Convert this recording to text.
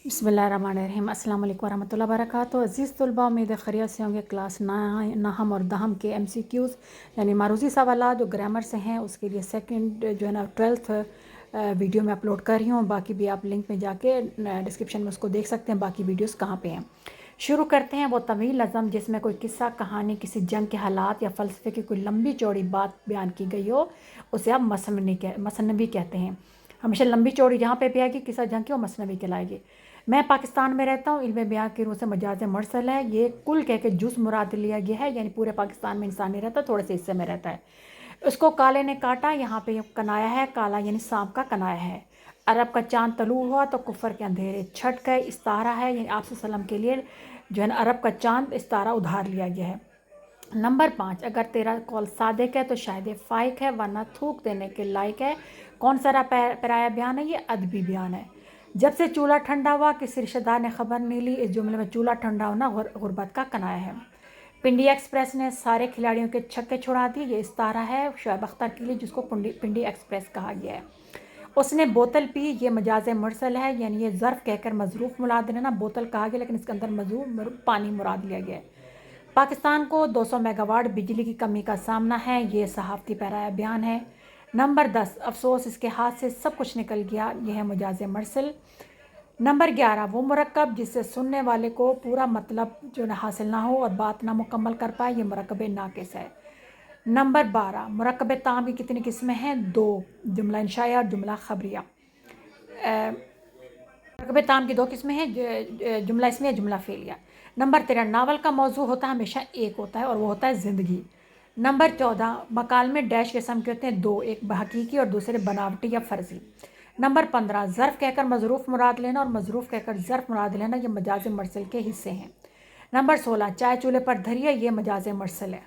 बिस्मिल्लाहिर्रहमानिर्रहीम। अस्सलाम वालेकुम वरहमतुल्लाहि वबरकातुहू। अज़ीज़ तलबा, उम्मीद है खैरियत से होंगे। क्लास नहम और दहम के MCQs यानी मारूज़ी सवालात जो ग्रामर से हैं उसके लिए सेकंड जो है ना 12th वीडियो में अपलोड कर रही हूँ। बाकी भी आप लिंक में जाके डिस्क्रिप्शन में उसको देख सकते हैं बाकी वीडियोस कहाँ पे हैं। शुरू करते हैं। वो तवील नज़म जिसमें कोई किस्सा कहानी, किसी जंग के हालात या फ़लसफ़े की कोई लंबी चौड़ी बात बयान की गई हो उसे आप मसनवी कहते हैं। हमेशा लंबी चौड़ी जहाँ पे भी आएगी किस्सा जंग की वो मसनवी कहलाएगी। मैं पाकिस्तान में रहता हूँ, इल्म बयान की रूह से मजाज मरसल है। ये कुल कह के जुज़ मुराद लिया गया है, यानी पूरे पाकिस्तान में इंसान नहीं रहता, थोड़े से हिस्से में रहता है। उसको काले ने काटा, यहाँ पे कनाया है। काला यानी सांप का कनाया है। अरब का चांद तलू हुआ तो कुफर के अंधेरे छट गए। इस्तारा है, यानी आप सल्लम के लिए जो है ना अरब का चांद इस्तारा उधार लिया गया है। नंबर 5, अगर तेरा कौल सादिक है तो शायद फ़ाइक है, वरना थूक देने के लायक है। कौन सा पराया बयान है? ये अदबी बयान है। जब से चूल्हा ठंडा हुआ किसी रिश्तेदार ने खबर नहीं ली। इस जुमले में चूल्हा ठंडा होना गुर्बत का कनाया है। पिंडी एक्सप्रेस ने सारे खिलाड़ियों के छक्के छुड़ा दिए। ये इस्तारा है शोएब अख्तर के लिए, जिसको पिंडी एक्सप्रेस कहा गया है। उसने बोतल पी, ये मजाज मुरसल है, यानी ये ज़र्फ़ कहकर मज़रूफ़ मुराद लेना। बोतल कहा गया लेकिन इसके अंदर मज़रूफ़ पानी मुराद लिया गया है। पाकिस्तान को 200 मेगावाट बिजली की कमी का सामना है। ये सहाफ़ती पैराया बयान है। नंबर 10, अफसोस इसके हाथ से सब कुछ निकल गया। यह है मजाज मरसल। नंबर 11, वो मुरक्कब जिससे सुनने वाले को पूरा मतलब जो न हासिल ना हो और बात ना मुकम्मल कर पाए, ये मुरक्कब नाक़िस है। नंबर 12, मुरक्कब ताम की कितनी किस्में हैं? 2, जुमला इंशाया और जुमला खबरिया। मुरक्कब ताम की 2 किस्में हैं, जुमला इसमें जुमला फेलिया। नंबर 13, नावल का मौजू होता है हमेशा एक होता है और वो होता है ज़िंदगी। नंबर 14, मकाल में डैश किस्म के होते हैं 2, एक हकीकी और दूसरे बनावटी या फ़र्ज़ी। नंबर 15, ज़र्फ़ कहकर मज़रूफ़ मुराद लेना और मज़रूफ़ कहकर ज़र्फ़ मुराद लेना, ये मजाज मरसल के हिस्से हैं। नंबर 16, चाय चूल्हे पर धरिए, ये मजाज मरसल है।